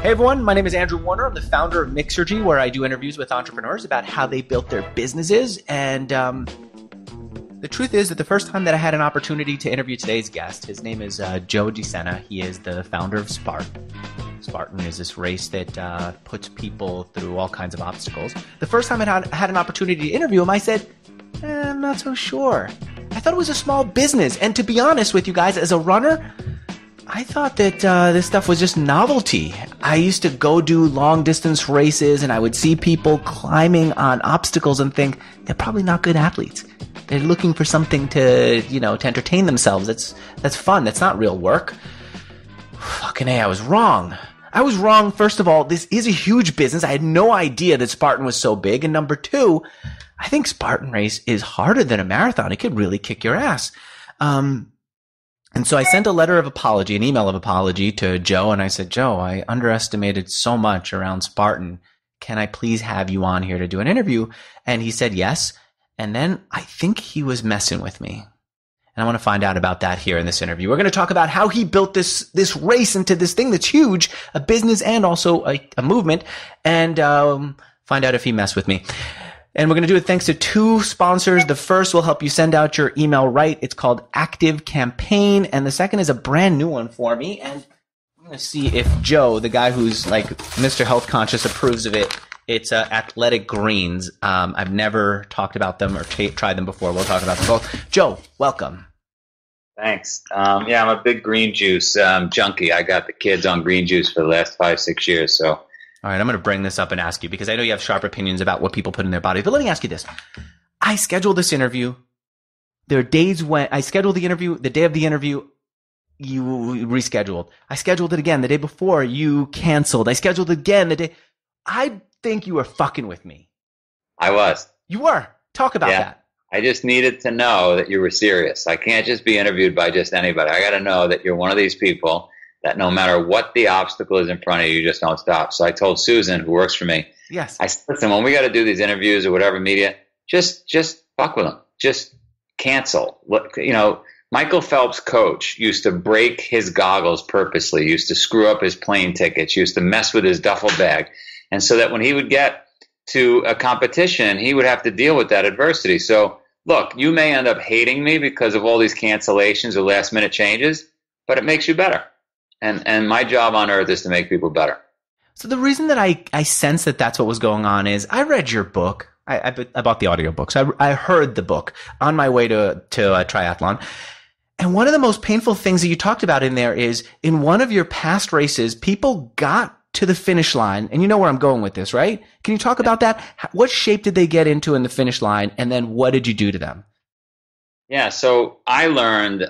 Hey everyone, my name is Andrew Warner. I'm the founder of Mixergy, where I do interviews with entrepreneurs about how they built their businesses. And the truth is that the first time that I had an opportunity to interview today's guest, his name is Joe Sena. He is the founder of Spartan. Spartan is this race that puts people through all kinds of obstacles. The first time I had an opportunity to interview him, I said, I'm not so sure. I thought it was a small business. And to be honest with you guys, as a runner, I thought that this stuff was just novelty. I used to go do long distance races and I would see people climbing on obstacles and think they're probably not good athletes. They're looking for something to, to entertain themselves. That's fun. That's not real work. Fucking A, I was wrong. I was wrong. First of all, this is a huge business. I had no idea that Spartan was so big. And number two, I think Spartan race is harder than a marathon. It could really kick your ass. And so I sent a letter of apology, an email of apology to Joe. And I said, Joe, I underestimated so much around Spartan. Can I please have you on here to do an interview? And he said yes. And then I think he was messing with me. And I want to find out about that here in this interview. We're going to talk about how he built this race into this thing that's huge, a business and also a movement, and find out if he messed with me. And we're going to do it thanks to two sponsors. The first will help you send out your email right. It's called ActiveCampaign. And the second is a brand new one for me. And I'm going to see if Joe, the guy who's like Mr. Health Conscious, approves of it. It's Athletic Greens. I've never talked about them or tried them before. We'll talk about them both. Joe, welcome. Thanks. Yeah, I'm a big green juice junkie. I got the kids on green juice for the last 5-6 years. So. All right, I'm going to bring this up and ask you because I know you have sharp opinions about what people put in their bodies. But let me ask you this. I scheduled this interview. There are days when I scheduled the interview. The day of the interview, you rescheduled. I scheduled it again the day before. You canceled. I scheduled it again the day. I think you were fucking with me. I was. You were. Talk about that. I just needed to know that you were serious. I can't just be interviewed by just anybody. I got to know that you're one of these people that no matter what the obstacle is in front of you, you just don't stop. So I told Susan, who works for me, yes, I said, listen, when we got to do these interviews or whatever media, just fuck with them. Just cancel. Look, Michael Phelps' coach used to break his goggles purposely, used to screw up his plane tickets, used to mess with his duffel bag. And so that when he would get to a competition, he would have to deal with that adversity. So look, you may end up hating me because of all these cancellations or last minute changes, but it makes you better. And my job on earth is to make people better. So the reason that I sense that that's what was going on is I read your book. I bought the audiobooks. I heard the book on my way to a triathlon. And one of the most painful things that you talked about in there is in one of your past races, people got to the finish line. And you know where I'm going with this, right? Can you talk about that? What shape did they get into in the finish line? And then what did you do to them? Yeah, so I learned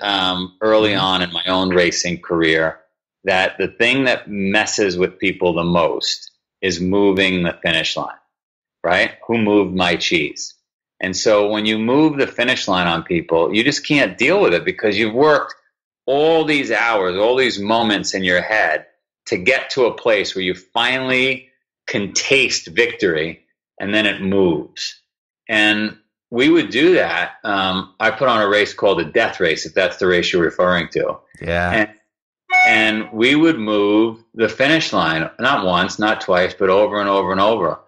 early on in my own racing career that the thing that messes with people the most is moving the finish line, right? Who moved my cheese? And so when you move the finish line on people, you just can't deal with it because you've worked all these hours, all these moments in your head to get to a place where you finally can taste victory and then it moves. And we would do that. I put on a race called the Death Race, if that's the race you're referring to. Yeah. And we would move the finish line, not once, not twice, but over and over and over.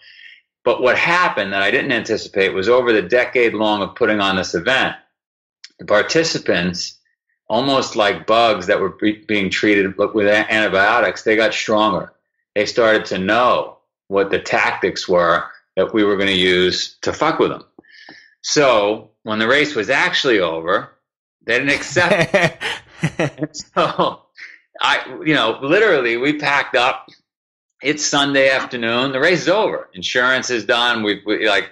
But what happened that I didn't anticipate was over the decade long of putting on this event, the participants, almost like bugs that were being treated with antibiotics, they got stronger. They started to know what the tactics were that we were going to use to fuck with them. So when the race was actually over, they didn't accept it. So literally we packed up. It's Sunday afternoon. The race is over. Insurance is done. We like,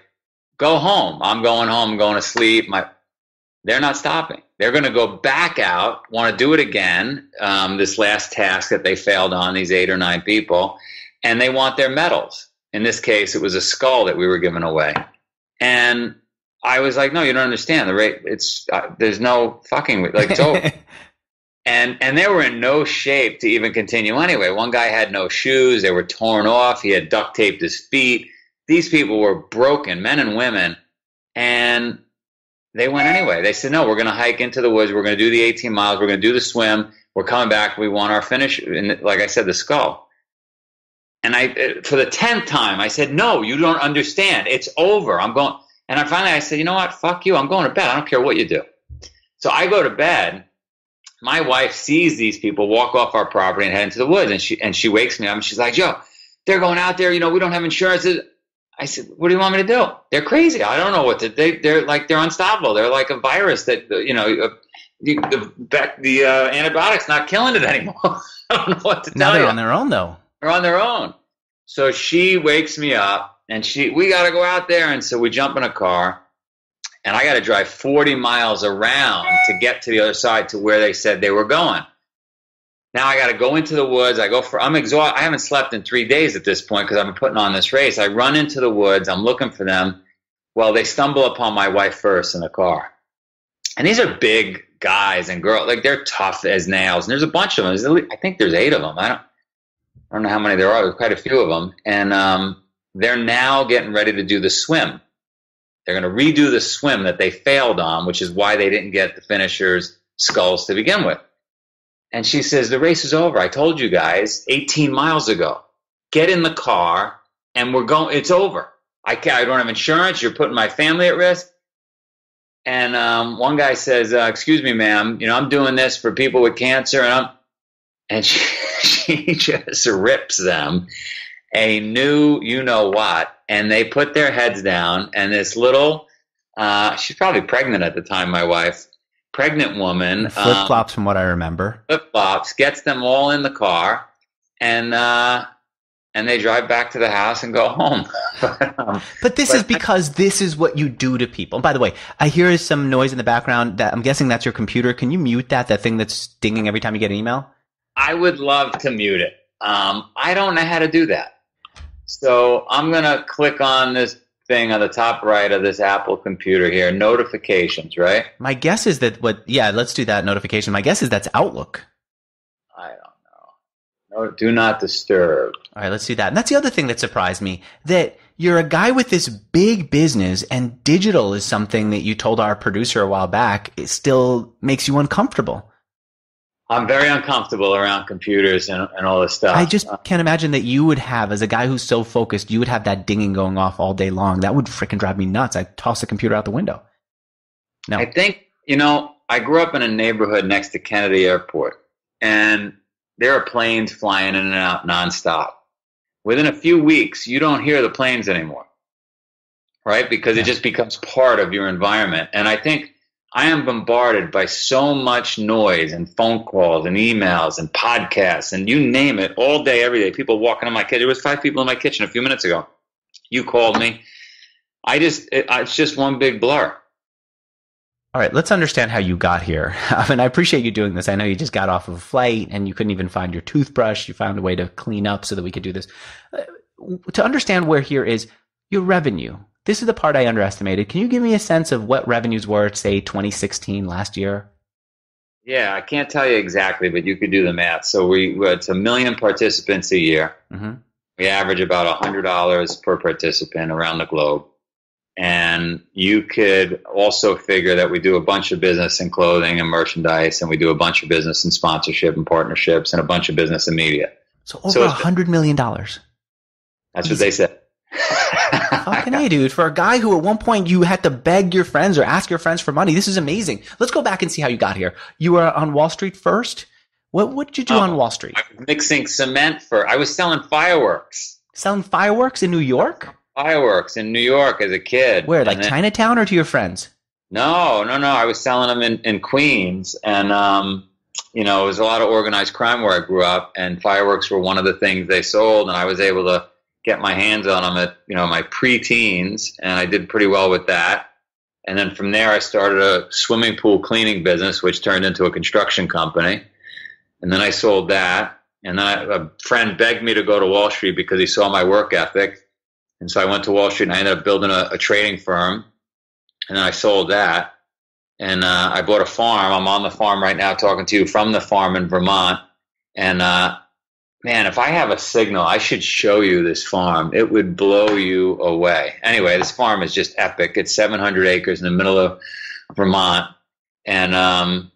go home. I'm going home. I'm going to sleep. They're not stopping. They're going to go back out, want to do it again, this last task that they failed on, these 8 or 9 people, and they want their medals. In this case, it was a skull that we were giving away. And I was like, no, you don't understand. The rate, there's no fucking, like, it's over. And they were in no shape to even continue anyway. One guy had no shoes. They were torn off. He had duct taped his feet. These people were broken, men and women. And they went anyway. They said, no, we're going to hike into the woods. We're going to do the 18 miles. We're going to do the swim. We're coming back. We want our finish. And like I said, the skull. And for the 10th time, I said, no, you don't understand. It's over. I'm going. And I said, you know what? Fuck you. I'm going to bed. I don't care what you do. So I go to bed. My wife sees these people walk off our property and head into the woods. And she wakes me up and she's like, Joe, they're going out there. We don't have insurance. I said, what do you want me to do? They're crazy. I don't know what to do. They're unstoppable. They're like a virus that, the antibiotic's not killing it anymore. I don't know what to tell you. Now they're on their own, though. They're on their own. So she wakes me up, and we got to go out there. And so we jump in a car, and I got to drive 40 miles around to get to the other side to where they said they were going. Now I got to go into the woods. I'm exhausted. I haven't slept in 3 days at this point because I've been putting on this race. I run into the woods. I'm looking for them. Well, they stumble upon my wife first in the car. And these are big guys and girls. Like, they're tough as nails. And there's a bunch of them. I think there's 8 of them. I don't know how many there are. There's quite a few of them. And they're now getting ready to do the swim. They're going to redo the swim that they failed on, which is why they didn't get the finishers' skulls to begin with. And she says, the race is over. I told you guys 18 miles ago. Get in the car, and we're going. It's over. I don't have insurance. You're putting my family at risk. And one guy says, excuse me, ma'am, I'm doing this for people with cancer. And she just rips them a new you-know-what. And they put their heads down. And this little, she's probably pregnant at the time, my wife, pregnant woman. Flip-flops from what I remember. Flip-flops, gets them all in the car. And they drive back to the house and go home. But this is because this is what you do to people. And by the way, I hear some noise in the background. That I'm guessing that's your computer. Can you mute that thing that's dinging every time you get an email? I would love to mute it. I don't know how to do that. So I'm going to click on this thing on the top right of this Apple computer here, notifications, right? My guess is that let's do that notification. My guess is that's Outlook. I don't know. No, do not disturb. All right, let's do that. And that's the other thing that surprised me, that you're a guy with this big business and digital is something that you told our producer a while back. It still makes you uncomfortable. I'm very uncomfortable around computers and all this stuff. I just can't imagine that you would have, as a guy who's so focused, you would have that dinging going off all day long. That would freaking drive me nuts. I'd toss the computer out the window. No. I think, I grew up in a neighborhood next to Kennedy Airport, and there are planes flying in and out nonstop. Within a few weeks, you don't hear the planes anymore, right? Because it just becomes part of your environment. And I think I am bombarded by so much noise and phone calls and emails and podcasts and you name it all day, every day. People walking in my kitchen. There was 5 people in my kitchen a few minutes ago. You called me. It's just one big blur. All right, let's understand how you got here. I mean, I appreciate you doing this. I know you just got off of a flight and you couldn't even find your toothbrush. You found a way to clean up so that we could do this. To understand where here is your revenue. This is the part I underestimated. Can you give me a sense of what revenues were, say, 2016, last year? Yeah, I can't tell you exactly, but you could do the math. So it's 1 million participants a year. Mm-hmm. We average about $100 per participant around the globe. And you could also figure that we do a bunch of business in clothing and merchandise, and we do a bunch of business in sponsorship and partnerships, and a bunch of business in media. So over $100 million. That's what they said. Fucking A, dude. For a guy who at one point you had to beg your friends or ask your friends for money, this is amazing. Let's go back and see how you got here. You were on Wall Street first? What did you do on Wall Street? I was mixing cement I was selling fireworks. Selling fireworks in New York? Fireworks in New York as a kid. Where, like Chinatown or to your friends? No. I was selling them in Queens. And, it was a lot of organized crime where I grew up. And fireworks were one of the things they sold. And I was able to get my hands on them at, my pre-teens. And I did pretty well with that. And then from there, I started a swimming pool cleaning business, which turned into a construction company. And then I sold that. And then a friend begged me to go to Wall Street because he saw my work ethic. And so I went to Wall Street and I ended up building a trading firm. And then I sold that. And I bought a farm. I'm on the farm right now talking to you from the farm in Vermont. And man, if I have a signal, I should show you this farm. It would blow you away. Anyway, this farm is just epic. It's 700 acres in the middle of Vermont. And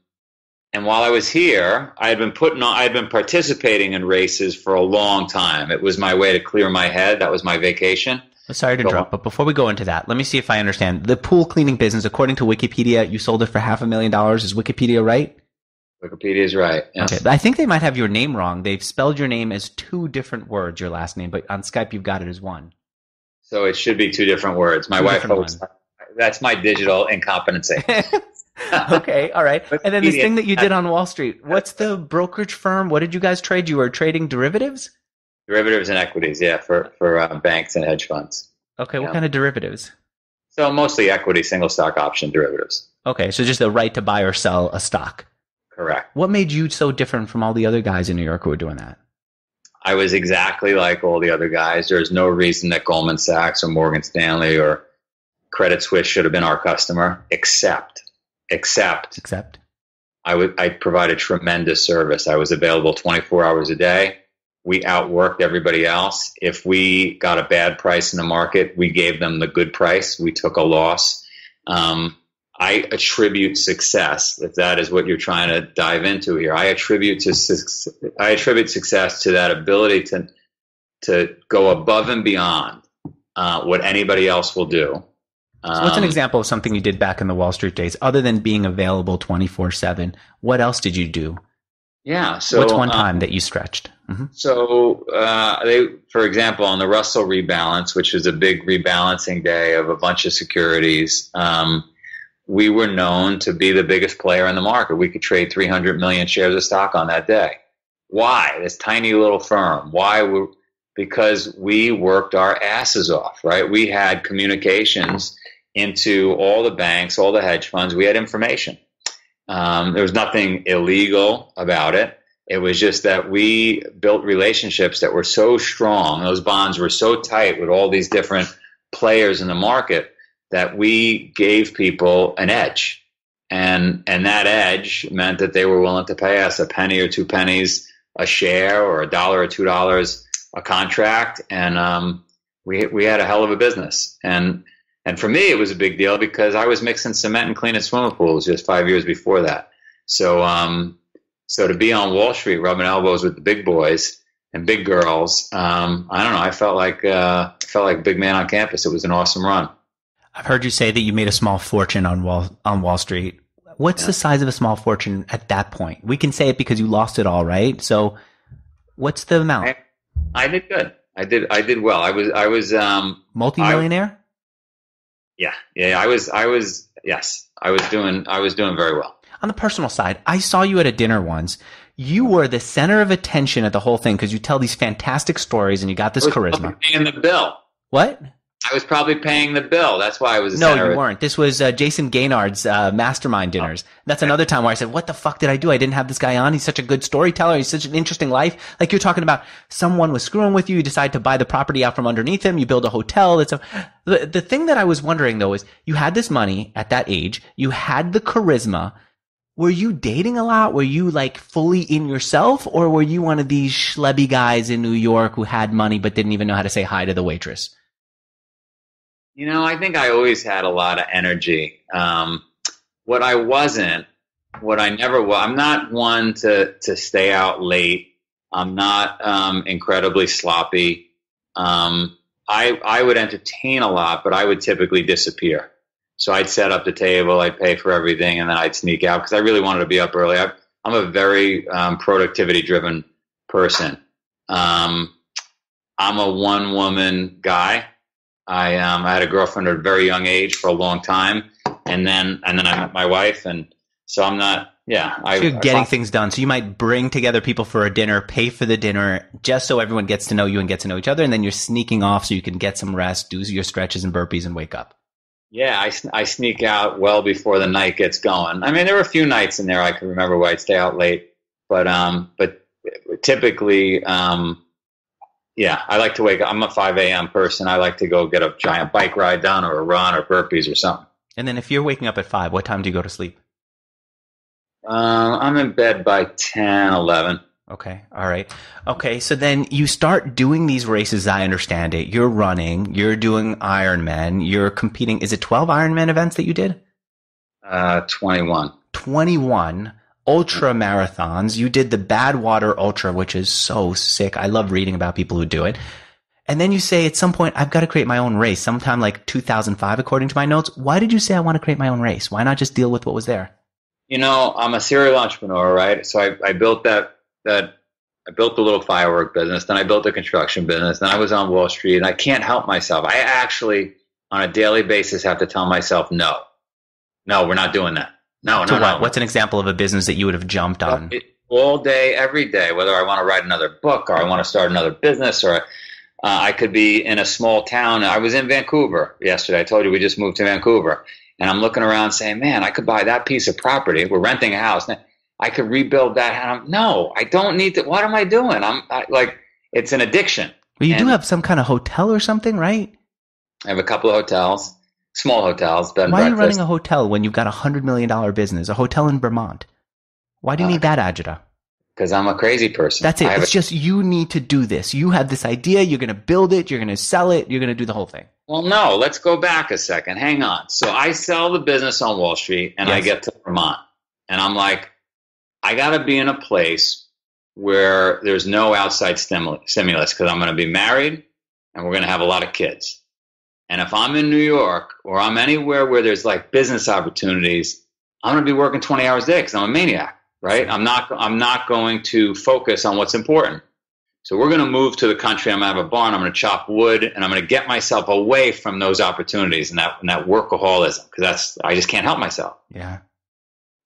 And while I was here, I had been participating in races for a long time. It was my way to clear my head. That was my vacation. Sorry to interrupt, but before we go into that, let me see if I understand. The pool cleaning business, according to Wikipedia, you sold it for $500,000. Is Wikipedia right? Wikipedia is right. Yes. Okay, but I think they might have your name wrong. They've spelled your name as two different words, your last name, but on Skype you've got it as one. So it should be two different words. My wife hopes that's my digital incompetency. Okay, all right. And then this thing that you did on Wall Street, what's the brokerage firm? What did you guys trade? You were trading derivatives? Derivatives and equities, yeah, for banks and hedge funds. Okay, what kind of derivatives? So mostly equity, single stock option derivatives. Okay, so just the right to buy or sell a stock. Correct. What made you so different from all the other guys in New York who were doing that? I was exactly like all the other guys. There's no reason that Goldman Sachs or Morgan Stanley or Credit Suisse should have been our customer, except I provided tremendous service. I was available 24 hours a day. We outworked everybody else. If we got a bad price in the market, we gave them the good price. We took a loss. I attribute success, if that is what you're trying to dive into here. I attribute success to that ability to go above and beyond what anybody else will do. So what's an example of something you did back in the Wall Street days, other than being available 24/7? What else did you do? Yeah. So what's one time that you stretched? Mm-hmm. So for example, on the Russell rebalance, which was a big rebalancing day of a bunch of securities, we were known to be the biggest player in the market. We could trade 300 million shares of stock on that day. Why? This tiny little firm. Why? Because we worked our asses off, right? We had communications into all the banks, all the hedge funds. We had information. There was nothing illegal about it. It was just that we built relationships that were so strong. Those bonds were so tight with all these different players in the market that we gave people an edge. And that edge meant that they were willing to pay us a penny or 2 pennies a share, or $1 or $2 a contract. And we had a hell of a business. And for me, it was a big deal because I was mixing cement and cleaning swimming pools just 5 years before that. So to be on Wall Street rubbing elbows with the big boys and big girls, I don't know. I felt like a big man on campus. It was an awesome run. I've heard you say that you made a small fortune on Wall Street. What's the size of a small fortune at that point? We can say it because you lost it all, right? So what's the amount? I did good. I did well. I was multi-millionaire? Yeah. I was doing very well. On the personal side, I saw you at a dinner once. You were the center of attention at the whole thing because you tell these fantastic stories and you got this charisma. Paying the bill. What? I was probably paying the bill. That's why I was. No, you weren't. This was Jason Gaynard's mastermind dinners. That's another time where I said, "What the fuck did I do? I didn't have this guy on. He's such a good storyteller. He's such an interesting life." Like you're talking about, someone was screwing with you. You decide to buy the property out from underneath him. You build a hotel. The thing that I was wondering though is, you had this money at that age. You had the charisma. Were you dating a lot? Were you like fully in yourself, or were you one of these schlebby guys in New York who had money but didn't even know how to say hi to the waitress? I think I always had a lot of energy. What I never was, I'm not one to stay out late. I'm not incredibly sloppy. I would entertain a lot, but I would typically disappear. So I'd set up the table, I'd pay for everything, and then I'd sneak out because I really wanted to be up early. I'm a very productivity-driven person. I'm a one-woman guy. I had a girlfriend at a very young age for a long time, and then I met my wife, and so I'm not. Yeah, you're getting things done. So you might bring together people for a dinner, pay for the dinner, just so everyone gets to know you and get to know each other, and then you're sneaking off so you can get some rest, do your stretches and burpees, and wake up. Yeah, I sneak out well before the night gets going. I mean, there were a few nights in there I can remember where I'd stay out late, but typically. Yeah, I like to wake up. I'm a 5 a.m. person. I like to go get a giant bike ride done or a run or burpees or something. And then if you're waking up at 5, what time do you go to sleep? I'm in bed by 10, 11. Okay. All right. Okay. So then you start doing these races. I understand it. You're running. You're doing Ironman. You're competing. Is it 12 Ironman events that you did? 21. 21. ultra marathons. You did the Badwater Ultra, which is so sick. I love reading about people who do it. And then you say at some point, I've got to create my own race, sometime like 2005, according to my notes. Why did you say I want to create my own race? Why not just deal with what was there? You know, I'm a serial entrepreneur, right? So I built I built the little firework business, then I built the construction business, then I was on Wall Street, and I can't help myself. I actually, on a daily basis, have to tell myself, no, we're not doing that. No. What's an example of a business that you would have jumped on? All day, every day, whether I want to write another book or I want to start another business, or I could be in a small town. I was in Vancouver yesterday. I told you we just moved to Vancouver. And I'm looking around saying, man, I could buy that piece of property. We're renting a house. I could rebuild that. No, I don't need to. What am I doing? It's an addiction. Well, you do have some kind of hotel or something, right? I have a couple of hotels, small hotels, bed and breakfast. Why are you running a hotel when you've got $100 million business, a hotel in Vermont? Why do you need that, Ajita? Because I'm a crazy person. That's it. It's just you need to do this. You have this idea. You're going to build it. You're going to sell it. You're going to do the whole thing. Well, no. Let's go back a second. Hang on. So I sell the business on Wall Street, and I get to Vermont. And I'm like, I got to be in a place where there's no outside stimulus because I'm going to be married, and we're going to have a lot of kids. And if I'm in New York or I'm anywhere where there's like business opportunities, I'm going to be working 20 hours a day because I'm a maniac. Right? I'm not going to focus on what's important. So we're going to move to the country. I'm going to have a barn. I'm going to chop wood, and I'm going to get myself away from those opportunities and that workaholism because I just can't help myself. Yeah.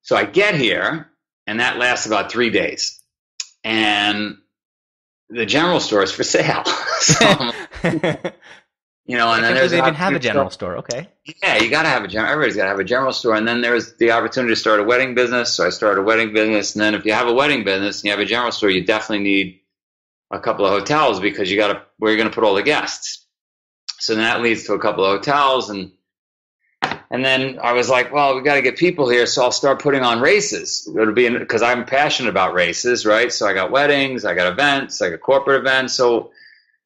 So I get here, and that lasts about 3 days, and the general store is for sale. So, you know, and then they even have a general store. Okay. Yeah, you got to have everybody's got to have a general store. And then there's the opportunity to start a wedding business. So I started a wedding business. And then if you have a wedding business and you have a general store, you definitely need a couple of hotels because where you're going to put all the guests. So then that leads to a couple of hotels. And then I was like, well, we got to get people here. So I'll start putting on races. It'll be because I'm passionate about races, right? So I got weddings, I got events, I got corporate events. So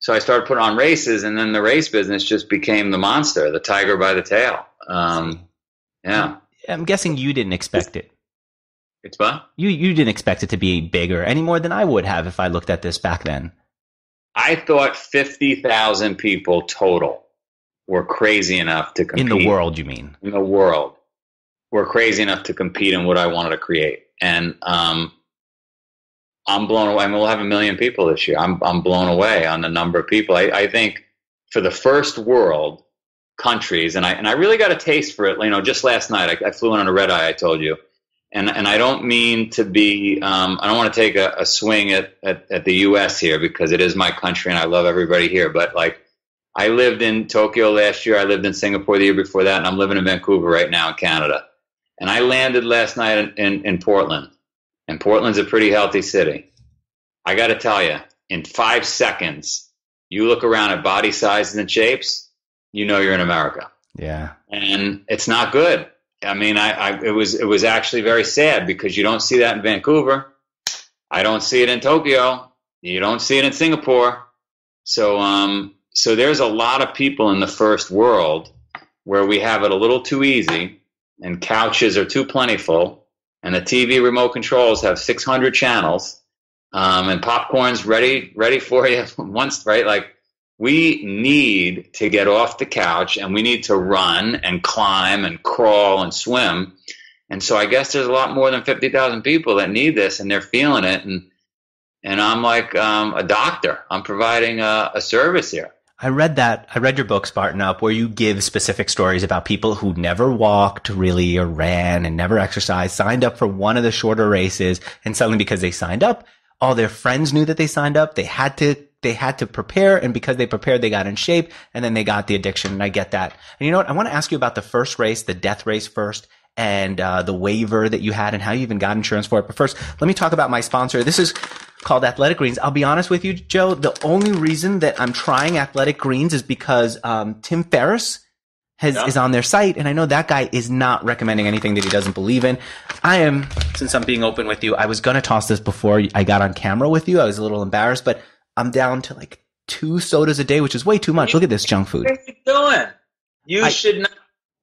I started putting on races, and then the race business just became the monster, the tiger by the tail. Yeah. I'm guessing you didn't expect it. It's what? You didn't expect it to be bigger any more than I would have if I looked at this back then. I thought 50,000 people total were crazy enough to compete. In the world, you mean? In the world. Were crazy enough to compete in what I wanted to create. And I'm blown away. I mean, we'll have 1 million people this year. I'm blown away on the number of people. I think for the first world countries, and I really got a taste for it. You know, just last night I flew in on a red eye. I told you, and I don't mean to be. I don't want to take a swing at the U.S. here because it is my country and I love everybody here. But like, I lived in Tokyo last year. I lived in Singapore the year before that, and I'm living in Vancouver right now in Canada. And I landed last night in Portland. And Portland's a pretty healthy city. I got to tell you, in 5 seconds, you look around at body sizes and shapes, you know you're in America. Yeah. And it's not good. I mean, it was actually very sad because you don't see that in Vancouver. I don't see it in Tokyo. You don't see it in Singapore. So there's a lot of people in the first world where we have it a little too easy and couches are too plentiful. And the TV remote controls have 600 channels, and popcorn's ready for you once, right? Like, we need to get off the couch and we need to run and climb and crawl and swim. And so I guess there's a lot more than 50,000 people that need this and they're feeling it. And I'm like a doctor. I'm providing a service here. I read your book, Spartan Up, where you give specific stories about people who never walked really or ran and never exercised, signed up for one of the shorter races, and suddenly because they signed up, all their friends knew that they signed up. They had to prepare, and because they prepared, they got in shape, and then they got the addiction, and I get that. And you know what? I want to ask you about the first race, the death race first, and the waiver that you had and how you even got insurance for it. But first, let me talk about my sponsor. This is called Athletic Greens. I'll be honest with you, Joe, the only reason that I'm trying Athletic Greens is because Tim Ferriss is on their site, and I know that guy is not recommending anything that he doesn't believe in. Since I'm being open with you, I was going to toss this before I got on camera with you. I was a little embarrassed, but I'm down to like 2 sodas a day, which is way too much. Look at this junk food. What are you doing? You should not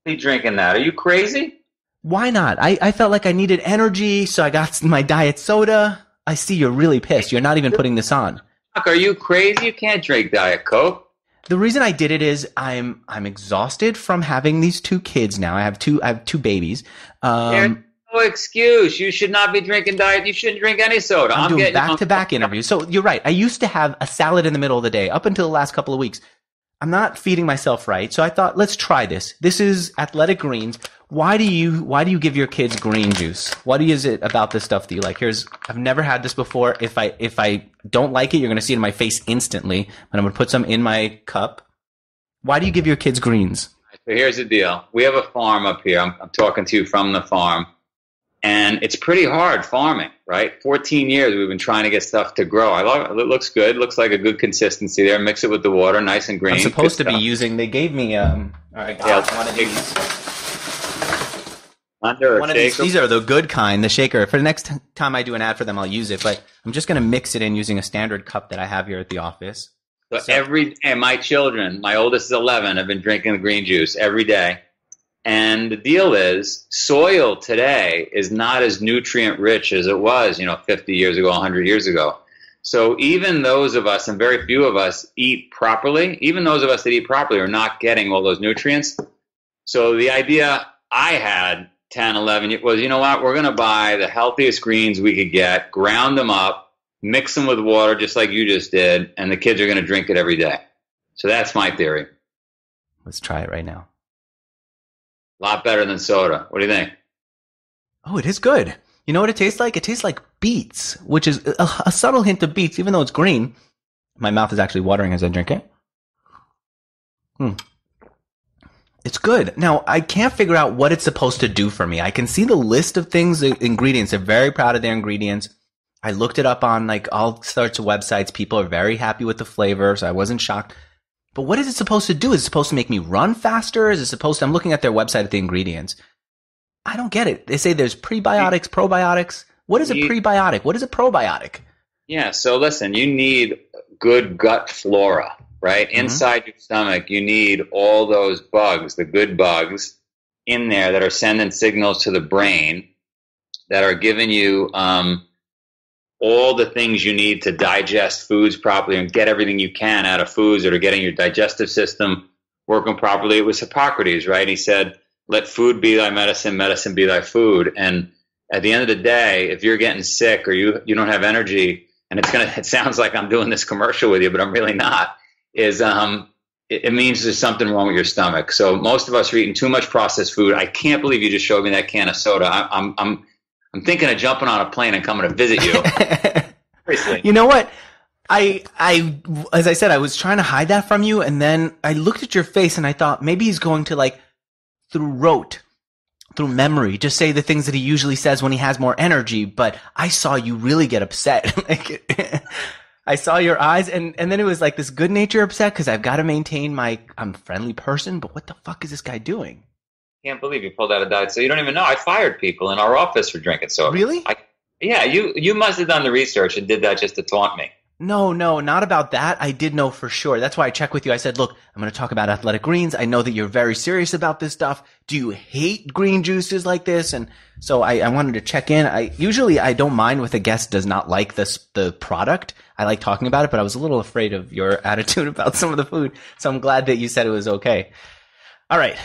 be drinking that. Are you crazy? Why not? I felt like I needed energy, so I got my diet soda. I see you're really pissed. You're not even putting this on. Are you crazy? You can't drink Diet Coke. The reason I did it is I'm exhausted from having these two kids now. I have two babies. There's no excuse. You should not be drinking diet. You shouldn't drink any soda. I'm doing back-to-back interviews. So you're right. I used to have a salad in the middle of the day up until the last couple of weeks. I'm not feeding myself right. So I thought, let's try this. This is Athletic Greens. Why do you give your kids green juice? What is it about this stuff that you like? I've never had this before. If I don't like it, you're going to see it in my face instantly. But I'm going to put some in my cup. Why do you give your kids greens? So here's the deal. We have a farm up here. I'm talking to you from the farm. And it's pretty hard farming, right? 14 years we've been trying to get stuff to grow. I love it. It looks good. Looks like a good consistency there. Mix it with the water, nice and green. I'm supposed to be using, they gave me, all right, one of these. One of these are the good kind, the shaker. For the next time I do an ad for them, I'll use it. But I'm just going to mix it in using a standard cup that I have here at the office. So my children, my oldest is 11, have been drinking the green juice every day. And the deal is, soil today is not as nutrient rich as it was, 50 years ago, 100 years ago. So even those of us, and very few of us, eat properly. Even those of us that eat properly are not getting all those nutrients. So the idea I had 10, 11 was, you know what, we're going to buy the healthiest greens we could get, ground them up, mix them with water just like you just did, and the kids are going to drink it every day. So that's my theory. Let's try it right now. A lot better than soda. What do you think? Oh, it is good. You know what it tastes like? It tastes like beets, which is a subtle hint of beets, even though it's green. My mouth is actually watering as I drink it. It's good. Now, I can't figure out what it's supposed to do for me. I can see the list of things, the ingredients. They're very proud of their ingredients. I looked it up on all sorts of websites. People are very happy with the flavor, so I wasn't shocked. But what is it supposed to do? Is it supposed to make me run faster? Is it supposed to... I'm looking at their website at the ingredients. I don't get it. They say there's prebiotics, probiotics. What is a prebiotic? What is a probiotic? Yeah, so listen, you need good gut flora, right? Mm-hmm. Inside your stomach, you need all those bugs, the good bugs in there that are sending signals to the brain that are giving you all the things you need to digest foods properly and get everything you can out of foods that are getting your digestive system working properly. It was Hippocrates, right? He said, let food be thy medicine, medicine be thy food. And at the end of the day, if you're getting sick or you don't have energy, and it sounds like I'm doing this commercial with you, but I'm really not, it means there's something wrong with your stomach. So most of us are eating too much processed food. I can't believe you just showed me that can of soda. I'm thinking of jumping on a plane and coming to visit you. Seriously. You know what? I as I said, I was trying to hide that from you, and then I looked at your face and I thought maybe he's going to through memory, just say the things that he usually says when he has more energy. But I saw you really get upset. I saw your eyes, and then it was like this good nature upset because I've got to maintain I'm a friendly person, but what the fuck is this guy doing? Can't believe you pulled out a diet. So you don't even know. I fired people in our office for drinking soda. Really? Yeah, you must have done the research and did that just to taunt me. No, not about that. I did know for sure. That's why I checked with you. I said, look, I'm going to talk about Athletic Greens. I know that you're very serious about this stuff. Do you hate green juices like this? And so I wanted to check in. Usually I don't mind if a guest does not like the product. I like talking about it, but I was a little afraid of your attitude about some of the food. So I'm glad that you said it was okay. All right.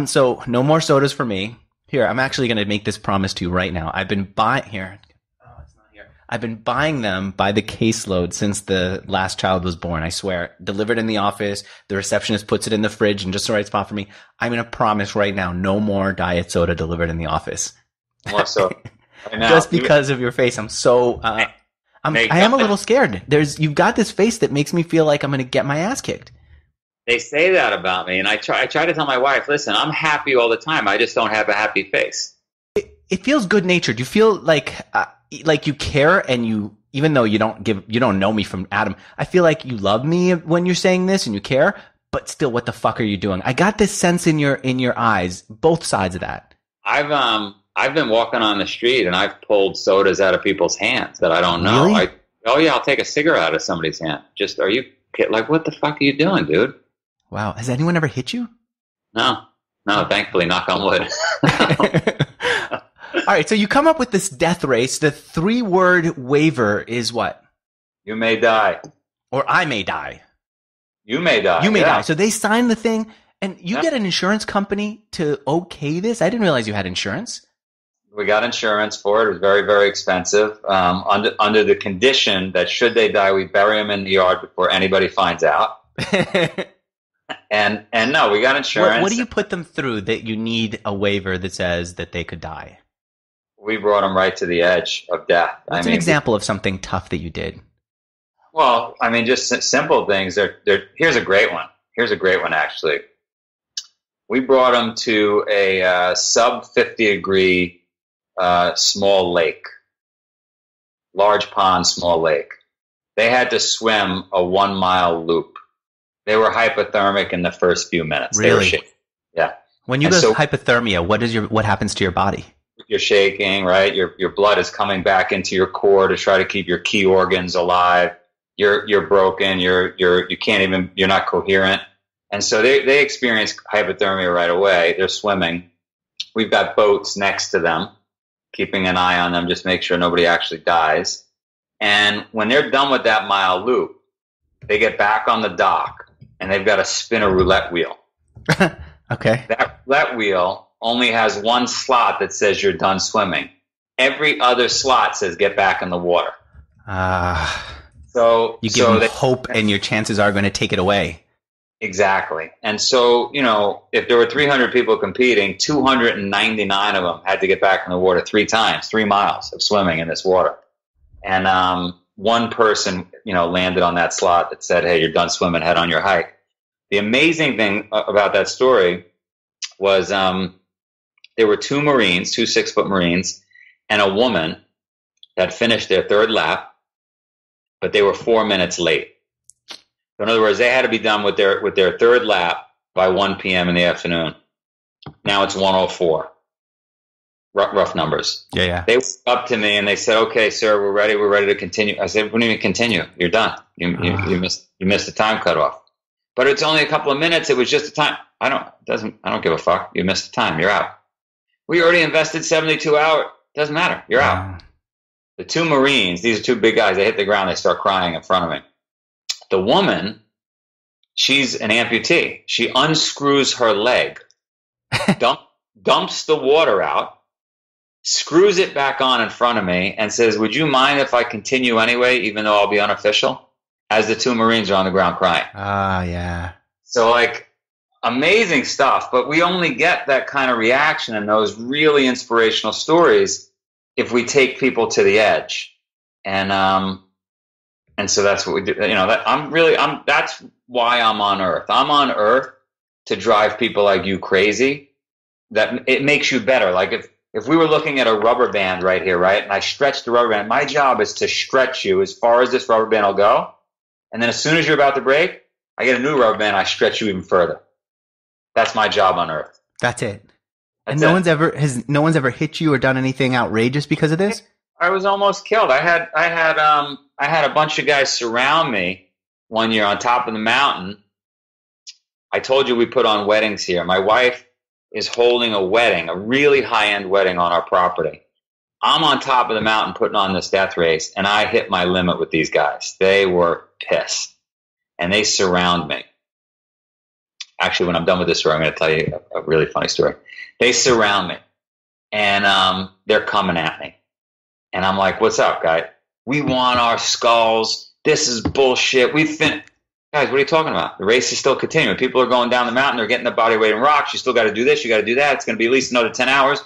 So no more sodas for me. Here, I'm actually going to make this promise to you right now. I've been buying here. Oh, it's not here. I've been buying them by the caseload since the last child was born. I swear. Delivered in the office. The receptionist puts it in the fridge in just the right spot for me. I'm going to promise right now, no more diet soda delivered in the office. More so. Right now, just because of your face, I'm so. I am a little scared. You've got this face that makes me feel like I'm going to get my ass kicked. They say that about me, and I try to tell my wife, listen, I'm happy all the time. I just don't have a happy face. It feels good natured. You feel like you care, and even though you don't know me from Adam, I feel like you love me when you're saying this and you care, but still, what the fuck are you doing? I got this sense in your eyes, both sides of that. I've been walking on the street and I've pulled sodas out of people's hands that I don't know. Really? I'll take a cigarette out of somebody's hand. Are you like, what the fuck are you doing, dude? Wow. Has anyone ever hit you? No, thankfully, knock on wood. All right, so you come up with this death race. The 3-word waiver is what? You may die. Or I may die. You may die. You may die. So they sign the thing, and you Yeah. get an insurance company to okay this? I didn't realize you had insurance. We got insurance for it. It was very, very expensive. Under the condition that should they die, we bury them in the yard before anybody finds out. And no, we got insurance. What do you put them through that you need a waiver that says that they could die? We brought them right to the edge of death. What's an example of something tough that you did? Well, I mean, just simple things. Here's a great one. Here's a great one, actually. We brought them to a sub 50-degree small lake, large pond, small lake. They had to swim a 1-mile loop. They were hypothermic in the first few minutes. Really? They were shaking. Yeah. When you go to hypothermia, what happens to your body? You're shaking, right? Your blood is coming back into your core to try to keep your key organs alive. You're broken. You can't even. You're not coherent. And so they experience hypothermia right away. They're swimming. We've got boats next to them, keeping an eye on them, just make sure nobody actually dies. And when they're done with that mile loop, they get back on the dock and they've got to spin a roulette wheel. Okay. That roulette wheel only has one slot that says you're done swimming. Every other slot says get back in the water. So you give them hope, and your chances are going to take it away. Exactly. And so, if there were 300 people competing, 299 of them had to get back in the water 3 times, 3 miles of swimming in this water. And one person, landed on that slot that said, hey, you're done swimming, head on your hike. The amazing thing about that story was there were 2 Marines, 2 6-foot Marines, and a woman that finished their 3rd lap, but they were 4 minutes late. So in other words, they had to be done with their 3rd lap by 1 p.m. in the afternoon. Now it's 1:04. Rough numbers. Yeah. They went up to me and they said, "Okay, sir, we're ready. We're ready to continue." I said, "What do you mean continue? You're done. You missed the time cutoff." But it's only a couple of minutes. It was just a time. I don't give a fuck. You missed the time. You're out. We already invested 72 hours. Doesn't matter. You're out. The 2 Marines, these are 2 big guys. They hit the ground. They start crying in front of me. The woman, she's an amputee. She unscrews her leg, dumps the water out, screws it back on in front of me, and says, "Would you mind if I continue anyway, even though I'll be unofficial?" As the 2 Marines are on the ground crying. Yeah. So, amazing stuff. But we only get that kind of reaction and those really inspirational stories if we take people to the edge. And so that's what we do. That's why I'm on Earth. I'm on Earth to drive people like you crazy. That it makes you better. Like if we were looking at a rubber band right here, right? And I stretch the rubber band, my job is to stretch you as far as this rubber band will go. And then as soon as you're about to break, I get a new rubber band, I stretch you even further. That's my job on Earth. That's it. And no one's ever hit you or done anything outrageous because of this? I was almost killed. I had a bunch of guys surround me one year on top of the mountain. I told you we put on weddings here. My wife is holding a wedding, a really high-end wedding on our property. I'm on top of the mountain putting on this death race, and I hit my limit with these guys. They were pissed, and they surround me. Actually, when I'm done with this story, I'm going to tell you a really funny story. They surround me, and they're coming at me. And I'm like, "What's up, guy? We want our skulls. This is bullshit. Guys, what are you talking about? The race is still continuing. People are going down the mountain. They're getting the body weight in rocks. You still got to do this. You got to do that. It's going to be at least another 10 hours.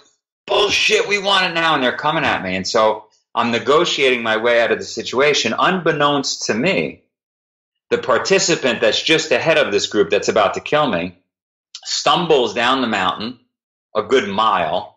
Bullshit. We want it now." And they're coming at me. And so I'm negotiating my way out of the situation. Unbeknownst to me, the participant that's just ahead of this group that's about to kill me stumbles down the mountain a good mile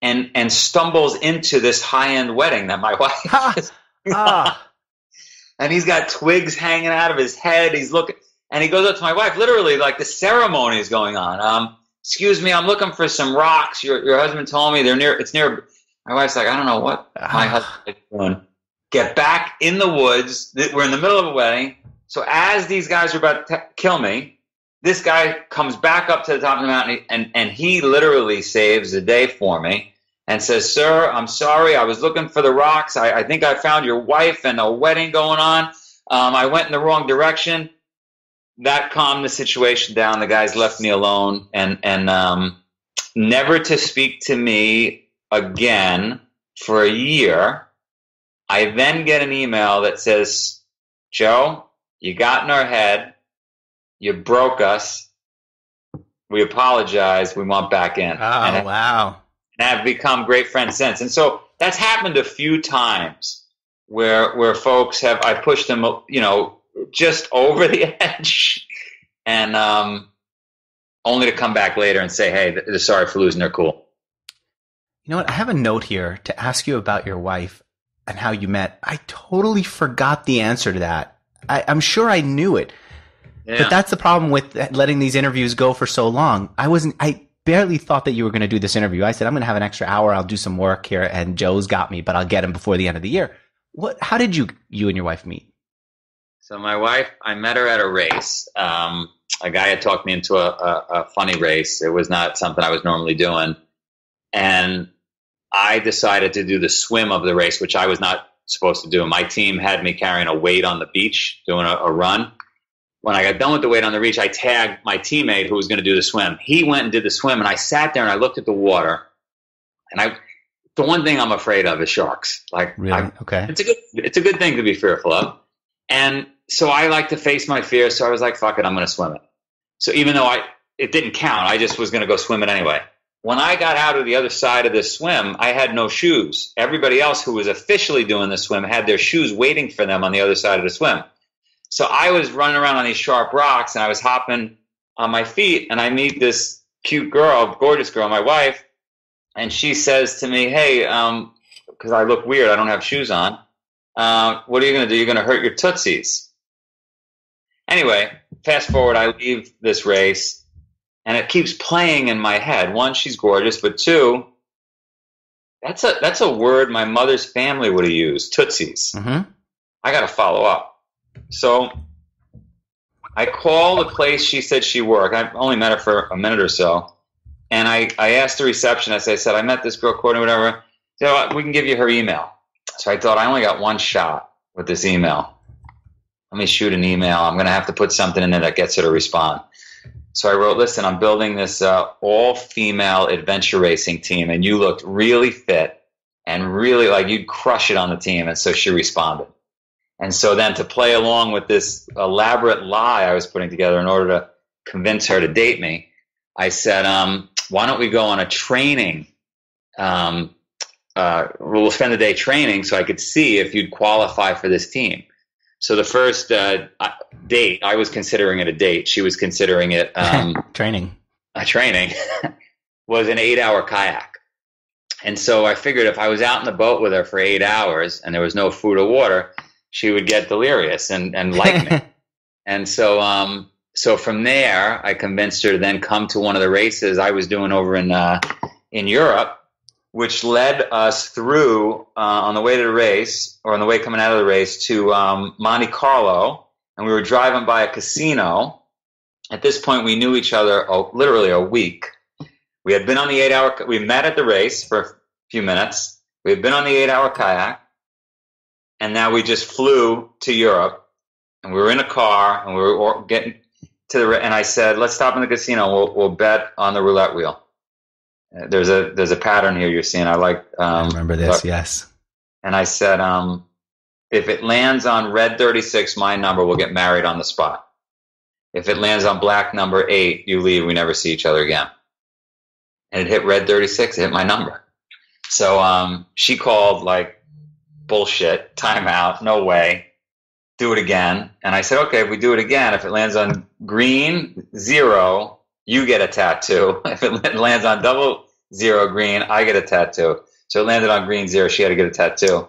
and stumbles into this high-end wedding that my wife is. And he's got twigs hanging out of his head. He's looking, and he goes up to my wife, literally like the ceremony is going on. "Excuse me, I'm looking for some rocks. Your husband told me it's near." My wife's like, "I don't know what my husband is doing." Get back in the woods. We're in the middle of a wedding. So as these guys are about to kill me, this guy comes back up to the top of the mountain, and he literally saves the day for me. and says, "Sir, I'm sorry. I was looking for the rocks. I think I found your wife and a wedding going on. I went in the wrong direction." That calmed the situation down. The guys left me alone, and never to speak to me again for a year. I then get an email that says, "Joe, you got in our head. You broke us. We apologize. We want back in." Oh, wow. And have become great friends since. And so that's happened a few times where folks I pushed them, just over the edge, and only to come back later and say, "Hey, they're sorry for losing their cool." You know what? I have a note here to ask you about your wife and how you met. I totally forgot the answer to that. I'm sure I knew it, but that's the problem with letting these interviews go for so long. I barely thought that you were going to do this interview. I said, I'm going to have an extra hour. I'll do some work here, and Joe's got me, but I'll get him before the end of the year. How did you and your wife meet? So my wife, I met her at a race. A guy had talked me into a funny race. It was not something I was normally doing. And I decided to do the swim of the race, which I was not supposed to do. My team had me carrying a weight on the beach, doing a run. When I got done with the weight on the beach, I tagged my teammate who was going to do the swim. He went and did the swim, and I sat there and I looked at the water. And the one thing I'm afraid of is sharks. Really? Okay. It's a good thing to be fearful of. And so I like to face my fears. So I was like, fuck it, I'm going to swim it. So even though it didn't count, I just was going to go swim it anyway. When I got out of the other side of this swim, I had no shoes. Everybody else who was officially doing the swim had their shoes waiting for them on the other side of the swim. So I was running around on these sharp rocks, and I was hopping on my feet, and I meet this cute girl, gorgeous girl, my wife, and she says to me, "Hey, because I look weird, I don't have shoes on. What are you going to do? You're going to hurt your tootsies." Anyway, fast forward, I leave this race, and it keeps playing in my head. One, she's gorgeous, but two, that's a word my mother's family would have used, tootsies. Mm-hmm. I got to follow up. So I call the place she said she worked. I only met her for a minute or so. And I asked the receptionist, I said, "I met this girl, Courtney, whatever. So we can give you her email." So I thought, I only got one shot with this email. Let me shoot an email. I'm going to have to put something in there that gets her to respond. So I wrote, "Listen, I'm building this all-female adventure racing team, and you looked really fit and really like you'd crush it on the team." And so she responded. And so then to play along with this elaborate lie I was putting together in order to convince her to date me, I said, "Why don't we go on a training? We'll spend the day training so I could see if you'd qualify for this team." So the first date, I was considering it a date. She was considering it training. A training was an 8-hour kayak. And so I figured if I was out in the boat with her for 8 hours and there was no food or water, she would get delirious and like me. And so from there, I convinced her to then come to one of the races I was doing over in Europe, which led us through on the way to the race, or on the way coming out of the race, to Monte Carlo. And we were driving by a casino. At this point, we knew each other literally a week. We had been on the 8-hour. We met at the race for a few minutes. We had been on the 8-hour kayak. And now we just flew to Europe, and we were in a car, and we were getting to and I said, "Let's stop in the casino. We'll bet on the roulette wheel." There's a pattern here you're seeing. I remember this. Yes. And I said, if it lands on red 36, my number, we'll get married on the spot. If it lands on black number 8, you leave. We never see each other again. And it hit red 36. It hit my number. So she called like, "Bullshit, timeout, no way, do it again." And I said, "Okay, if we do it again, if it lands on green 0, you get a tattoo. If it lands on 00 green, I get a tattoo." So it landed on green 0. She had to get a tattoo.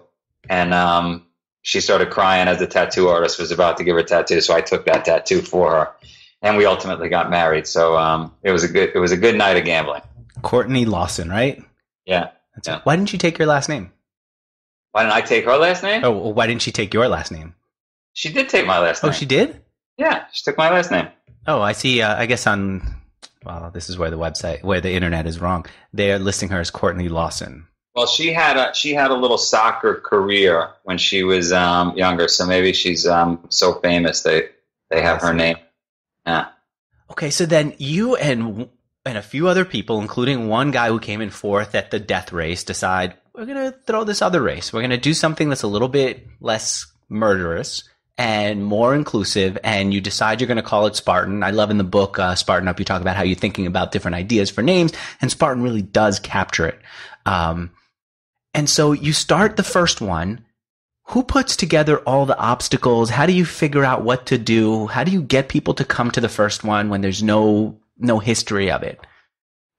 And she started crying as the tattoo artist was about to give her a tattoo. So I took that tattoo for her. And we ultimately got married. So it was a good night of gambling. Courtney Lawson, right? Yeah. Why didn't you take your last name? Why didn't I take her last name? Oh, well, why didn't she take your last name? She did take my last name. Oh, she did? Yeah, she took my last name. Oh, I see. I guess this is where the internet is wrong. They're listing her as Courtney Lawson. Well, she had a little soccer career when she was younger, so maybe she's so famous they have her name. Yeah. Okay, so then you and a few other people, including one guy who came in fourth at the death race, decide we're going to throw this other race. We're going to do something that's a little bit less murderous and more inclusive, and you decide you're going to call it Spartan. I love in the book, Spartan Up, you talk about how you're thinking about different ideas for names, and Spartan really does capture it. And so you start the first one. Who puts together all the obstacles? How do you figure out what to do? How do you get people to come to the first one when there's no history of it?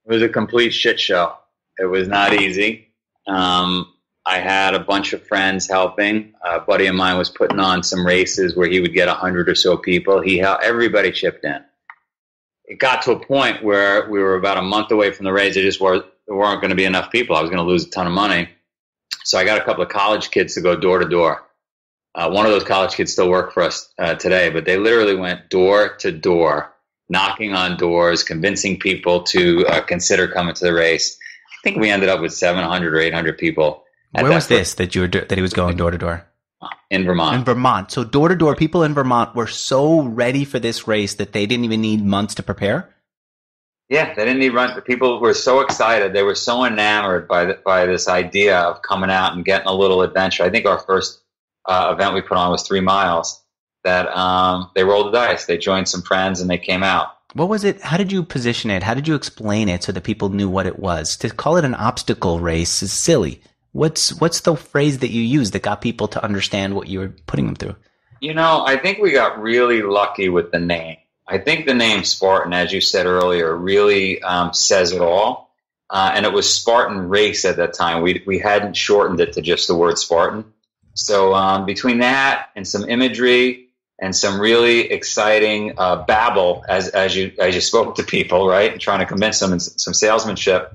It was a complete shit show. It was not easy. I had a bunch of friends helping. A buddy of mine was putting on some races where he would get 100 or so people. Everybody chipped in. It got to a point where we were about a month away from the race. There weren't going to be enough people. I was going to lose a ton of money. So I got a couple of college kids to go door to door. One of those college kids still work for us today, but they literally went door to door, knocking on doors, convincing people to consider coming to the race. I think we ended up with 700 or 800 people. Where was this that he was going door to door? In Vermont. In Vermont. So door to door, people in Vermont were so ready for this race that they didn't even need months to prepare? Yeah, they didn't need run. People were so excited. They were so enamored by this idea of coming out and getting a little adventure. I think our first event we put on was 3 miles. That they rolled the dice. They joined some friends and they came out. What was it? How did you position it? How did you explain it so that people knew what it was? To call it an obstacle race is silly. What's the phrase that you used that got people to understand what you were putting them through? I think we got really lucky with the name. I think the name Spartan, as you said earlier, really says it all. And it was Spartan Race at that time. We hadn't shortened it to just the word Spartan. So between that and some imagery and some really exciting babble as you spoke to people, right, and trying to convince them, and some salesmanship,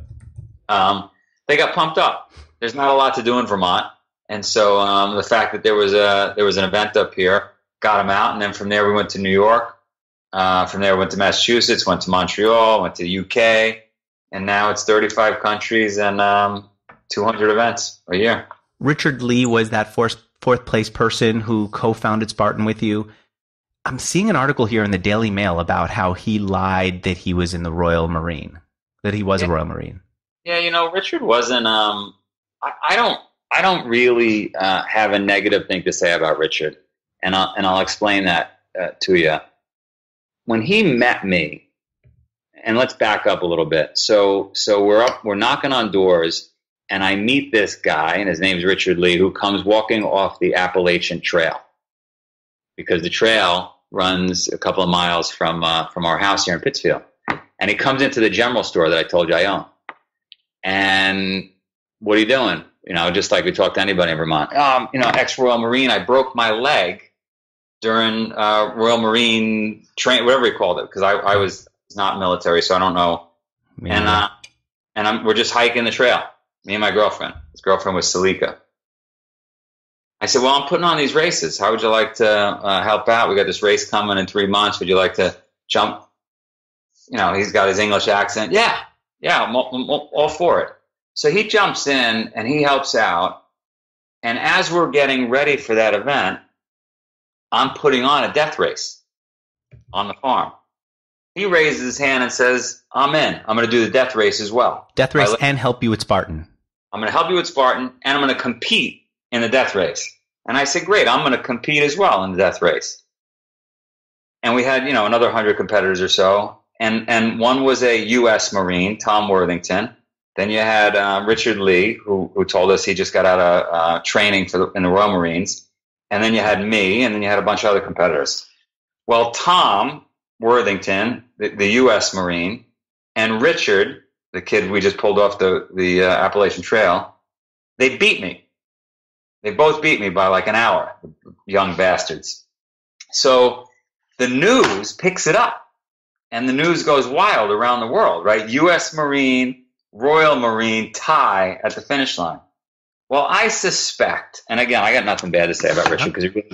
they got pumped up. There's not a lot to do in Vermont, and so the fact that there was an event up here got them out, and then from there we went to New York. From there, went to Massachusetts, went to Montreal, went to the UK, and now it's 35 countries and 200 events a year. Richard Lee was that fourth place person who co-founded Spartan with you. I'm seeing an article here in the Daily Mail about how he lied that he was in the Royal Marine, that he was a Royal Marine. Yeah, Richard wasn't. I don't really have a negative thing to say about Richard, and I'll explain that to you. When he met me, and let's back up a little bit. So we're knocking on doors, and I meet this guy, and his name's Richard Lee, who comes walking off the Appalachian Trail, because the trail runs a couple of miles from our house here in Pittsfield. And he comes into the general store that I told you I own. And what are you doing? Just like we talk to anybody in Vermont. Ex-Royal Marine, I broke my leg during Royal Marine train, whatever he called it, because I was not military, so I don't know. Yeah. And we're just hiking the trail, me and my girlfriend. His girlfriend was Salika. I said, well, I'm putting on these races. How would you like to help out? We got this race coming in 3 months. Would you like to jump? He's got his English accent. Yeah, I'm all for it. So he jumps in and he helps out. And as we're getting ready for that event, I'm putting on a death race on the farm. He raises his hand and says, I'm in. I'm going to do the death race as well. Death race and help you with Spartan. I'm going to help you with Spartan, and I'm going to compete in the death race. And I said, great, I'm going to compete as well in the death race. And we had, another 100 competitors or so. And one was a U.S. Marine, Tom Worthington. Then you had Richard Lee, who told us he just got out of training in the Royal Marines. And then you had me, and then you had a bunch of other competitors. Well, Tom Worthington, the U.S. Marine, and Richard, the kid we just pulled off the Appalachian Trail, they beat me. They both beat me by like an hour, young bastards. So the news picks it up, and the news goes wild around the world, right? U.S. Marine, Royal Marine tie at the finish line. Well, I suspect, and again, I got nothing bad to say about Richard, because he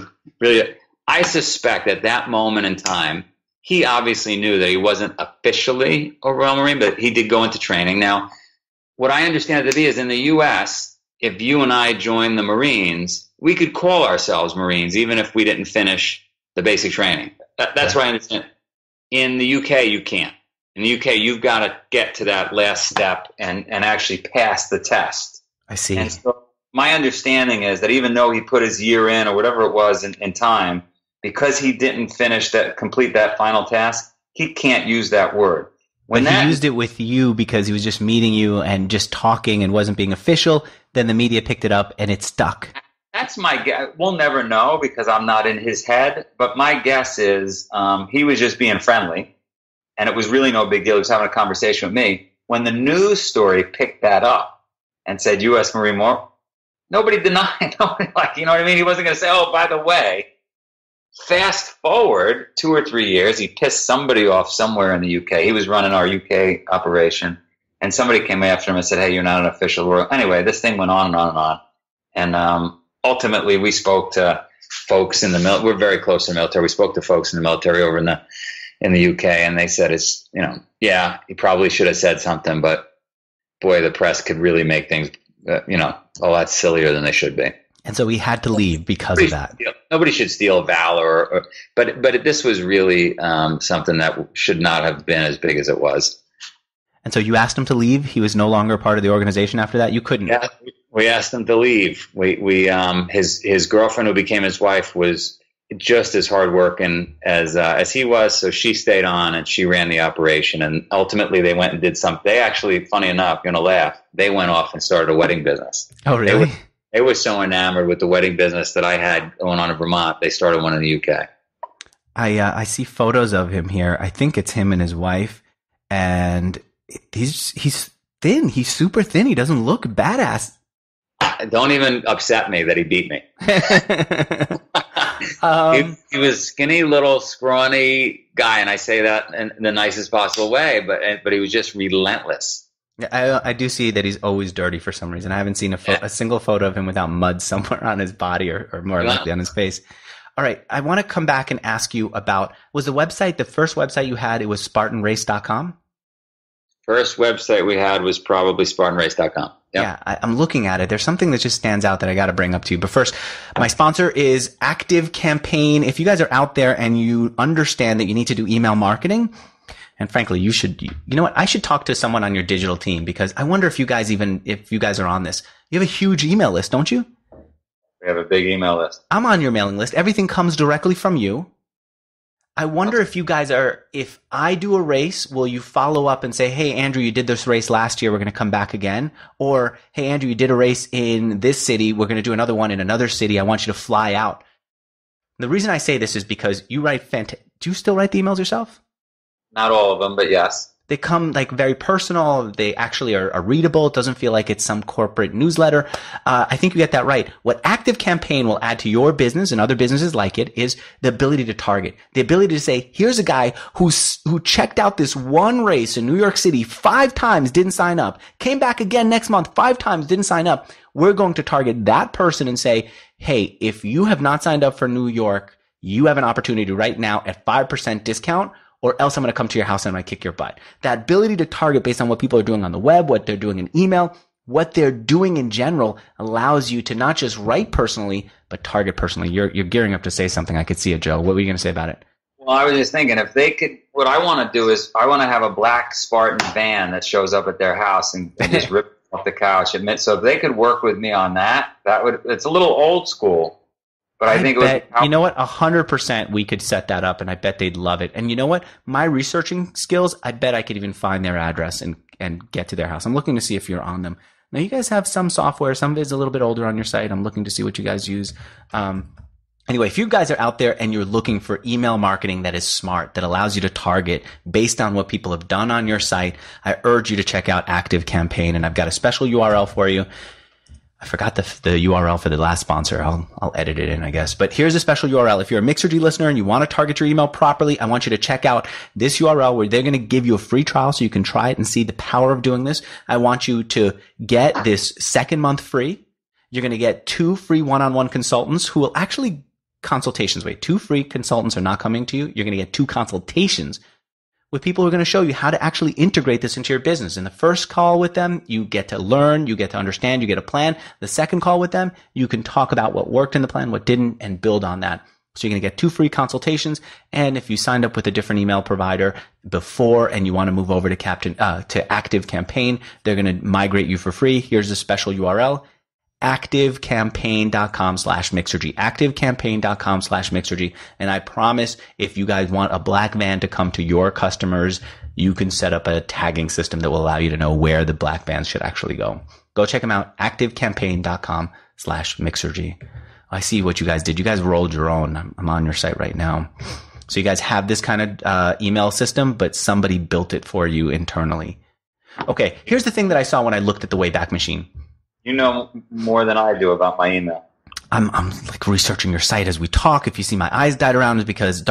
really, I suspect at that moment in time, he obviously knew that he wasn't officially a Royal Marine, but he did go into training. Now, what I understand it to be is in the U.S., if you and I joined the Marines, we could call ourselves Marines even if we didn't finish the basic training. That's what I understand. In the UK, you can't. In the UK, you've got to get to that last step and actually pass the test. I see. And so my understanding is that even though he put his year in or whatever it was in time, because he didn't complete that final task, he can't use that word. When he used it with you because he was just meeting you and just talking and wasn't being official, then the media picked it up and it stuck. That's my guess. We'll never know because I'm not in his head. But my guess is he was just being friendly, and it was really no big deal. He was having a conversation with me. When the news story picked that up and said U.S. Marine Corps, nobody denied. Nobody, you know what I mean? He wasn't going to say, oh, by the way, fast forward 2 or 3 years, he pissed somebody off somewhere in the UK. He was running our UK operation, and somebody came after him and said, hey, you're not an official royal. Anyway, this thing went on and on and on. And ultimately, we spoke to folks in the military. We're very close to the military. We spoke to folks in the military over in the UK, and they said, it's, yeah, he probably should have said something, but boy, the press could really make things, a lot sillier than they should be. And so he had to leave because of that. Nobody should steal valor, but this was really something that should not have been as big as it was. And so you asked him to leave. He was no longer part of the organization after that. You couldn't. Yeah, we asked him to leave. His girlfriend, who became his wife, was just as hardworking as he was. So she stayed on and she ran the operation. And ultimately, they went and did something. They actually, funny enough, you're gonna laugh. They went off and started a wedding business. Oh, really? They were so enamored with the wedding business that I had going on in Vermont. They started one in the UK. I see photos of him here. I think it's him and his wife, and he's thin. He's super thin. He doesn't look badass. Don't even upset me that he beat me. He was skinny, little, scrawny guy, and I say that in the nicest possible way. But he was just relentless. Yeah, I do see that he's always dirty for some reason. I haven't seen a single photo of him without mud somewhere on his body or more likely on his face. All right. I want to come back and ask you about, was the first website you had, it was SpartanRace.com? First website we had was probably SpartanRace.com. Yep. Yeah, I'm looking at it. There's something that just stands out that I got to bring up to you. But first, my sponsor is ActiveCampaign. If you guys are out there and you understand that you need to do email marketing, and frankly, you know what? I should talk to someone on your digital team because I wonder if you guys are on this. You have a huge email list, don't you? We have a big email list. I'm on your mailing list. Everything comes directly from you. I wonder if you guys if I do a race, will you follow up and say, hey, Andrew, you did this race last year. We're going to come back again. Or, hey, Andrew, you did a race in this city. We're going to do another one in another city. I want you to fly out. The reason I say this is because you write do you still write the emails yourself? Not all of them, but yes. They come very personal. They actually are readable. It doesn't feel like it's some corporate newsletter. I think you get that right. What ActiveCampaign will add to your business and other businesses like it is the ability to target, the ability to say, here's a guy who checked out this one race in New York City 5 times, didn't sign up, came back again next month 5 times, didn't sign up. We're going to target that person and say, hey, if you have not signed up for New York, you have an opportunity right now at 5% discount, or else I'm going to come to your house and I'm going to kick your butt. That ability to target based on what people are doing on the web, what they're doing in email, what they're doing in general allows you to not just write personally, but target personally. You're gearing up to say something. I could see it, Joe. What were you going to say about it? Well, I was just thinking if they could, what I want to do is I want to have a black Spartan van that shows up at their house and just rip off the couch. So if they could work with me on that, it's a little old school. But I think you know what? 100% we could set that up, and I bet they'd love it. And you know what? My researching skills, I bet I could even find their address and get to their house. I'm looking to see if you're on them. Now, you guys have some software. Some of it is a little bit older on your site. I'm looking to see what you guys use. Anyway, if you guys are out there and you're looking for email marketing that is smart, that allows you to target based on what people have done on your site, I urge you to check out ActiveCampaign, and I've got a special URL for you. I forgot the URL for the last sponsor. I'll edit it in, I guess. But here's a special URL. If you're a Mixergy listener and you want to target your email properly, I want you to check out this URL where they're going to give you a free trial so you can try it and see the power of doing this. I want you to get this second month free. You're going to get 2 free one-on-one consultants who will actually consultations. Wait, 2 free consultants are not coming to you. You're going to get 2 consultations with people who are going to show you how to actually integrate this into your business. In the first call with them, you get to learn, you get to understand, you get a plan. The second call with them, you can talk about what worked in the plan, what didn't, and build on that. So you're going to get 2 free consultations. And if you signed up with a different email provider before and you want to move over to ActiveCampaign, they're going to migrate you for free. Here's a special URL. ActiveCampaign.com/Mixergy. ActiveCampaign.com/Mixergy. And I promise if you guys want a black van to come to your customers, you can set up a tagging system that will allow you to know where the black vans should actually go. Go check them out. ActiveCampaign.com/Mixergy. I see what you guys did. You guys rolled your own. I'm on your site right now. So you guys have this kind of email system, but somebody built it for you internally. Okay, here's the thing that I saw when I looked at the Wayback Machine. You know more than I do about my email. I'm like researching your site as we talk. If you see my eyes dart around because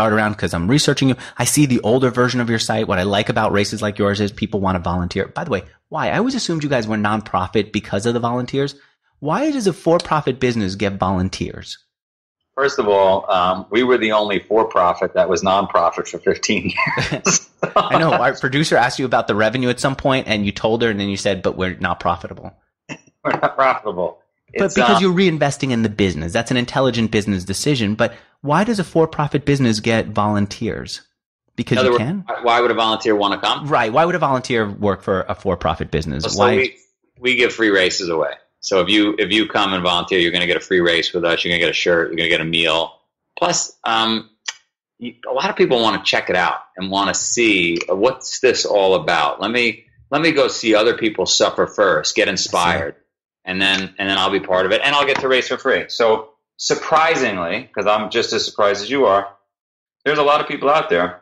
I'm researching you. I see the older version of your site. What I like about races like yours is people want to volunteer. By the way, why? I always assumed you guys were nonprofit because of the volunteers. Why does a for-profit business get volunteers? First of all, we were the only for-profit that was nonprofit for 15 years. I know. Our producer asked you about the revenue at some point, and you told her, and then you said, but we're not profitable. We're not profitable. But because you're reinvesting in the business. That's an intelligent business decision. But why does a for-profit business get volunteers? Because you can? Why would a volunteer want to come? Right. Why would a volunteer work for a for-profit business? So we give free races away. So if you come and volunteer, you're going to get a free race with us. You're going to get a shirt. You're going to get a meal. Plus, a lot of people want to check it out and want to see what's this all about. Let me go see other people suffer first, get inspired, and then I'll be part of it, and I'll get to race for free. So surprisingly, because I'm just as surprised as you are, there's a lot of people out there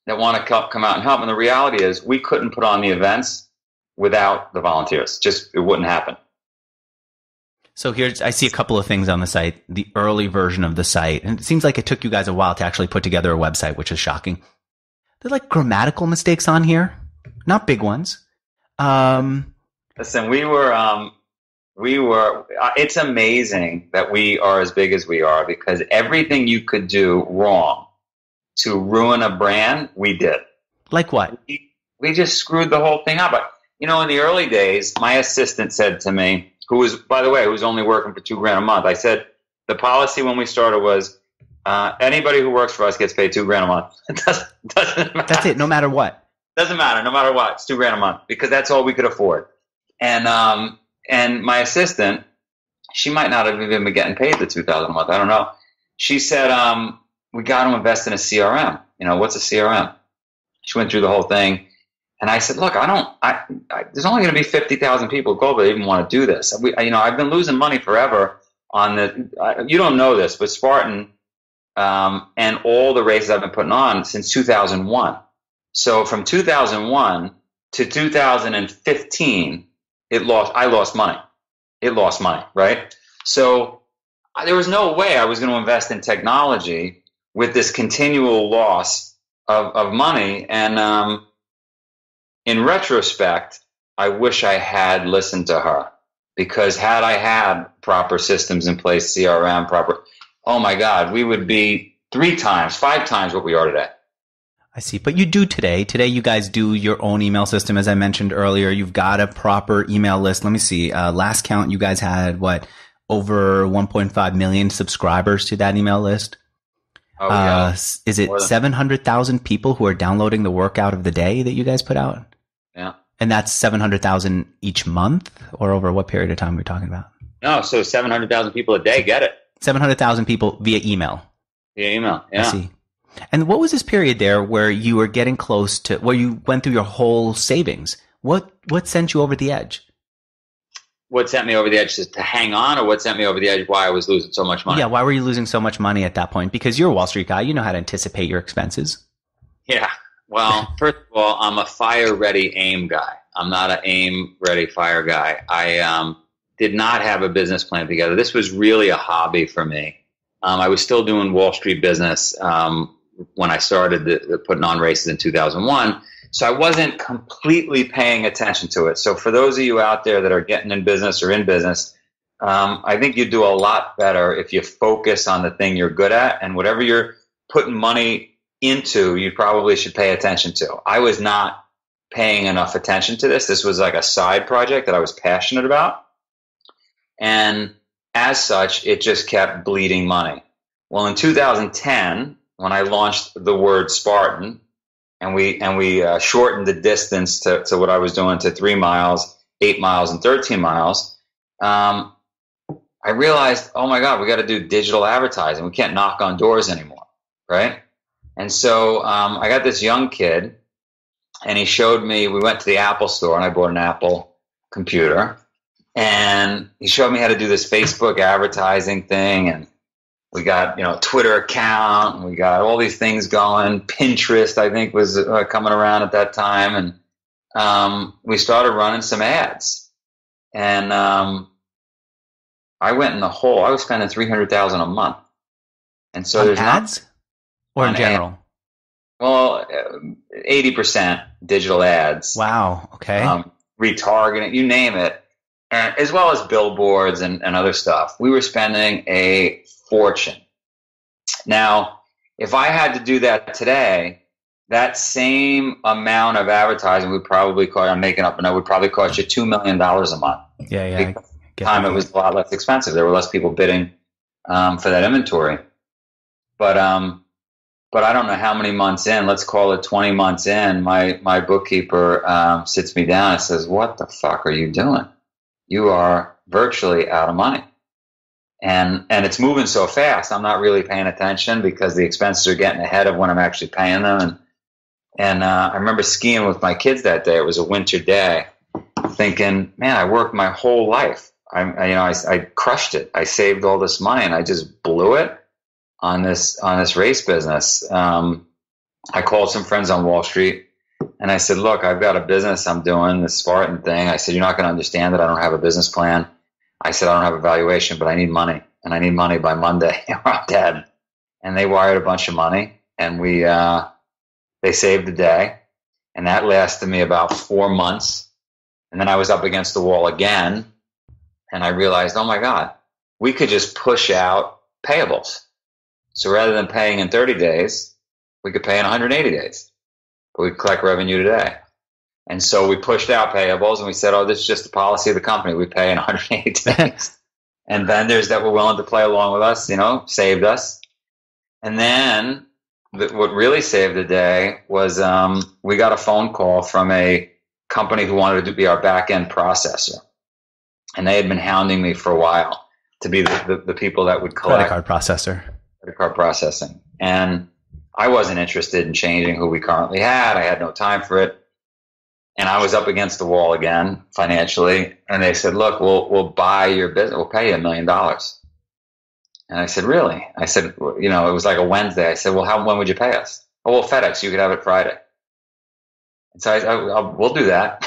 that want to come out and help. And the reality is, we couldn't put on the events without the volunteers. Just it wouldn't happen. So I see a couple of things on the site, the early version of the site. And it seems like it took you guys a while to actually put together a website, which is shocking. There's like grammatical mistakes on here, not big ones. Listen, we were, it's amazing that we are as big as we are because everything you could do wrong to ruin a brand, we did. Like what? We just screwed the whole thing up. But, in the early days, my assistant said to me, who was only working for $2,000 a month. I said, the policy when we started was, anybody who works for us gets paid $2,000 a month. It doesn't matter. That's it. No matter what. Doesn't matter. No matter what. It's $2,000 a month because that's all we could afford. And my assistant, she might not have even been getting paid the $2,000 a month. I don't know. She said, we got to invest in a CRM. What's a CRM? She went through the whole thing. And I said, look, there's only going to be 50,000 people globally that even want to do this. I've been losing money forever on you don't know this, but Spartan, and all the races I've been putting on since 2001. So from 2001 to 2015, I lost money. It lost money, right? So there was no way I was going to invest in technology with this continual loss of money. And, in retrospect, I wish I had listened to her because had I had proper systems in place, CRM, oh my God, we would be 3 times, 5 times what we are today. I see. But you do today. Today, you guys do your own email system. As I mentioned earlier, you've got a proper email list. Let me see. Last count, you guys had over 1.5 million subscribers to that email list? Oh, yeah. Is it 700,000 people who are downloading the workout of the day that you guys put out? Yeah. And that's 700,000 each month, or over what period of time are we talking about? No, so 700,000 people a day get it. 700,000 people via email. Via email, yeah. I see. And what was this period there where you were getting close to, where you went through your whole savings? What sent you over the edge? What sent me over the edge to hang on, or what sent me over the edge why I was losing so much money? Yeah, why were you losing so much money at that point? Because you're a Wall Street guy. You know how to anticipate your expenses. Yeah. Well, first of all, I'm a fire-ready aim guy. I'm not an aim-ready fire guy. I did not have a business plan together. This was really a hobby for me. I was still doing Wall Street business when I started putting on races in 2001. So I wasn't completely paying attention to it. So for those of you out there that are getting in business or in business, I think you do a lot better if you focus on the thing you're good at, and whatever you're putting money into, you probably should pay attention to. I was not paying enough attention to this. This was like a side project that I was passionate about. And as such, it just kept bleeding money. Well, in 2010, when I launched the word Spartan, and we shortened the distance to what I was doing to 3 miles, 8 miles, and 13 miles, I realized, oh my God, we got to do digital advertising. We can't knock on doors anymore, right? And so I got this young kid, and he showed me, we went to the Apple store, and I bought an Apple computer, and he showed me how to do this Facebook advertising thing, and we got, Twitter account, and we got all these things going. Pinterest, I think, was coming around at that time, and we started running some ads, and I went in the hole. I was spending $300,000 a month, and so there's ads or in general. Well, 80% digital ads. Wow. Okay. Retargeting, you name it, and as well as billboards and other stuff. We were spending a fortune. Now, if I had to do that today, that same amount of advertising would probably cost, I'm making up a number, would probably cost you $2 million a month. Yeah. Because at the time it was a lot less expensive. There were less people bidding for that inventory. But I don't know how many months in, let's call it 20 months in, my bookkeeper sits me down and says, what the fuck are you doing? You are virtually out of money. And it's moving so fast, I'm not really paying attention because the expenses are getting ahead of when I'm actually paying them. And I remember skiing with my kids that day. It was a winter day, thinking, man, I worked my whole life. I crushed it. I saved all this money, and I just blew it on this race business. I called some friends on Wall Street, and I said, look, I've got a business I'm doing, this Spartan thing. I said, you're not going to understand that I don't have a business plan. I said, I don't have a valuation, but I need money, and I need money by Monday or I'm dead. And they wired a bunch of money, and they saved the day, and that lasted me about 4 months. And then I was up against the wall again, and I realized, oh my God, we could just push out payables. So rather than paying in 30 days, we could pay in 180 days, but we collect revenue today. And so we pushed out payables, and we said, oh, this is just the policy of the company. We pay in 180 days. And vendors that were willing to play along with us, saved us. And then what really saved the day was we got a phone call from a company who wanted to be our back-end processor. And they had been hounding me for a while to be the people that would collect. Credit card processing. And I wasn't interested in changing who we currently had. I had no time for it. And I was up against the wall again financially. And they said, look, we'll buy your business. We'll pay you $1 million. And I said, really? I said, it was like a Wednesday. I said, well, when would you pay us? Oh, well, FedEx, you could have it Friday. And so we'll do that.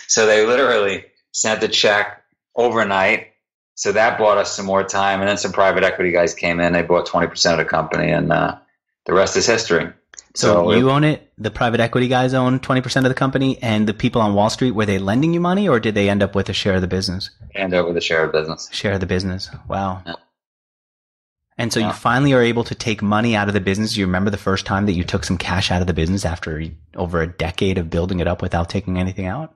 So they literally sent the check overnight. So that bought us some more time. And then some private equity guys came in. They bought 20% of the company, and the rest is history. So you own it, the private equity guys own 20% of the company, and the people on Wall Street, were they lending you money, or did they end up with a share of the business? End up with a share of business. Share of the business. Wow. Yeah. And so you finally are able to take money out of the business. Do you remember the first time that you took some cash out of the business after over a decade of building it up without taking anything out?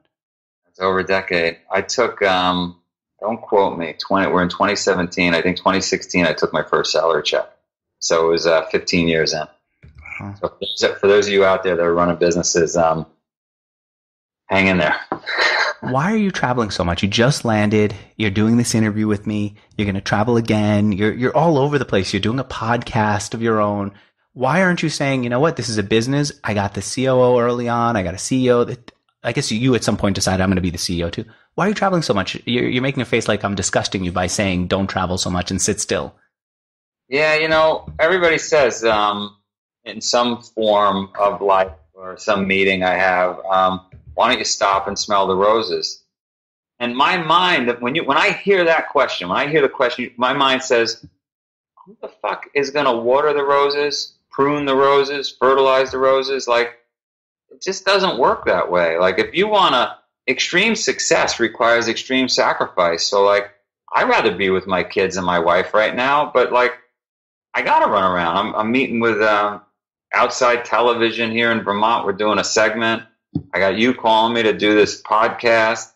It's over a decade. I took, don't quote me, we're in 2017. I think 2016 I took my first salary check. So it was 15 years in. So for those of you out there that are running businesses, hang in there. Why are you traveling so much? You just landed. You're doing this interview with me. You're going to travel again. You're all over the place. You're doing a podcast of your own. Why aren't you saying, you know what, this is a business. I got the COO early on. I got a CEO. I guess you at some point decided I'm going to be the CEO too. Why are you traveling so much? You're making a face like I'm disgusting you by saying don't travel so much and sit still. Yeah, everybody says in some form of life or some meeting I have, why don't you stop and smell the roses? And my mind, when I hear that question, my mind says, who the fuck is going to water the roses, prune the roses, fertilize the roses? Like, it just doesn't work that way. Like, if you want extreme success requires extreme sacrifice. So, like, I'd rather be with my kids and my wife right now, but, like, I got to run around. I'm meeting with Outside Television here in Vermont. We're doing a segment. I got you calling me to do this podcast.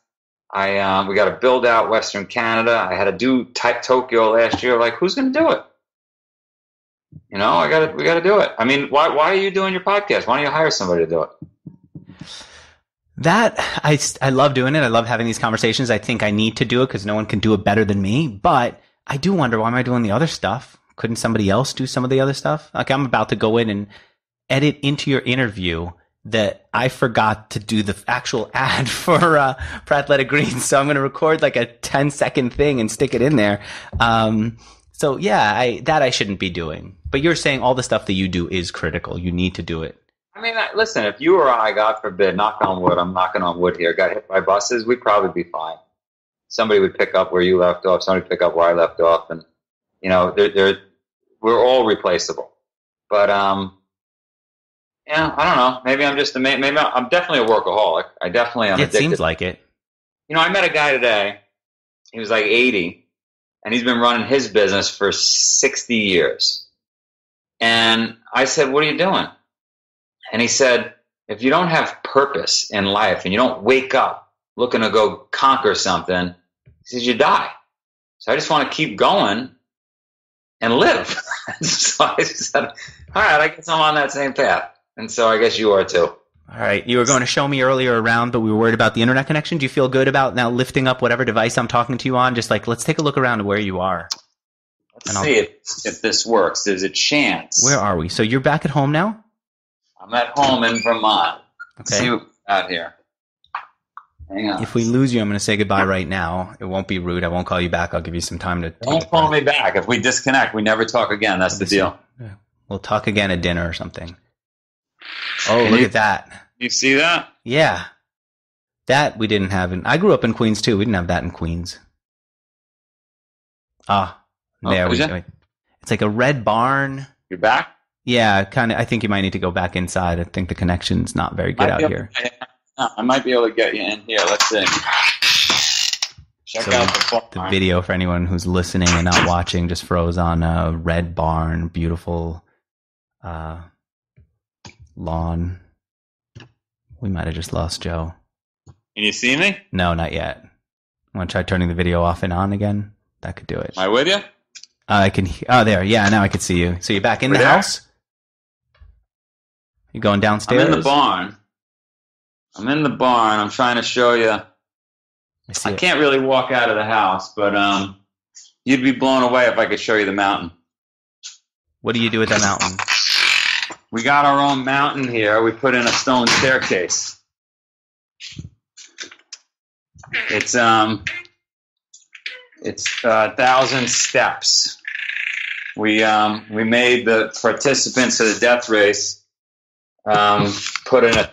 We got to build out Western Canada. I had to do Tokyo last year. Like, who's going to do it? We got to do it. I mean, why are you doing your podcast? Why don't you hire somebody to do it? That I love doing it. I love having these conversations. I think I need to do it because no one can do it better than me. But I do wonder, why am I doing the other stuff? Couldn't somebody else do some of the other stuff? Like, I'm about to go in and edit into your interview that I forgot to do the actual ad for Athletic Greens. So I'm going to record like a 10-second thing and stick it in there. So yeah, I shouldn't be doing. But you're saying all the stuff that you do is critical. You need to do it. I mean, listen, if you or I, God forbid, knock on wood, I'm knocking on wood here, got hit by buses, we'd probably be fine. Somebody would pick up where you left off, somebody would pick up where I left off, and, we're all replaceable. But, I don't know. Maybe I'm I'm definitely a workaholic. I definitely am addicted. It seems like it. I met a guy today, he was like 80, and he's been running his business for 60 years. And I said, what are you doing? And he said, if you don't have purpose in life and you don't wake up looking to go conquer something, he says, you die. So I just want to keep going and live. So I said, all right, I guess I'm on that same path. And so I guess you are too. All right. You were going to show me earlier around, but we were worried about the internet connection. Do you feel good about now lifting up whatever device I'm talking to you on? Just like, let's take a look around at where you are. Let's see if this works. There's a chance. Where are we? So you're back at home now? I'm at home in Vermont. Let's Okay. see what we got here. Hang on. If we lose you, I'm going to say goodbye right now. It won't be rude. I won't call you back. I'll give you some time to... Don't call me back. If we disconnect, we never talk again. That's the deal. We'll talk again at dinner or something. Oh, look at that. You see that? Yeah. That we didn't have. I grew up in Queens, too. We didn't have that in Queens. There we go. It's like a red barn. You're back? Yeah, kind of. I think you might need to go back inside. I think the connection's not very good out here. I might be able to get you in here. Let's see. Check out the video for anyone who's listening and not watching. Just froze on a red barn, beautiful lawn. We might have just lost Joe. Can you see me? No, not yet. I want to try turning the video off and on again. That could do it. Am I with you? I can. Oh, there. Yeah, now I can see you. So you're back in the house? You going downstairs? I'm in the barn. I'm trying to show you. I can't really walk out of the house, but you'd be blown away if I could show you the mountain. What do you do with that mountain? We got our own mountain here. We put in a stone staircase. It's 1,000 steps. We made the participants of the death race put in a.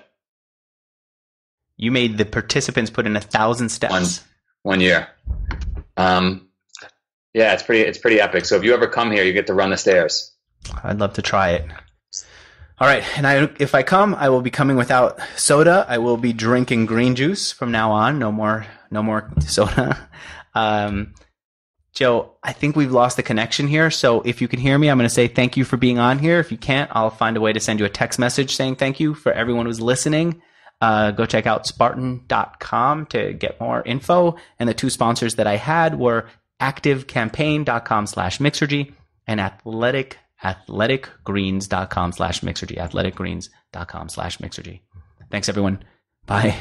You made the participants put in 1,000 steps. One year. Yeah, it's pretty epic. So if you ever come here, you get to run the stairs. I'd love to try it. All right, and if I come, I will be coming without soda. I will be drinking green juice from now on. No more soda. Joe, I think we've lost the connection here. So if you can hear me, I'm going to say thank you for being on here. If you can't, I'll find a way to send you a text message saying thank you. For everyone who's listening, go check out Spartan.com to get more info. And the two sponsors that I had were ActiveCampaign.com/Mixergy and athleticgreens.com/Mixergy. athleticgreens.com/Mixergy. Thanks, everyone. Bye.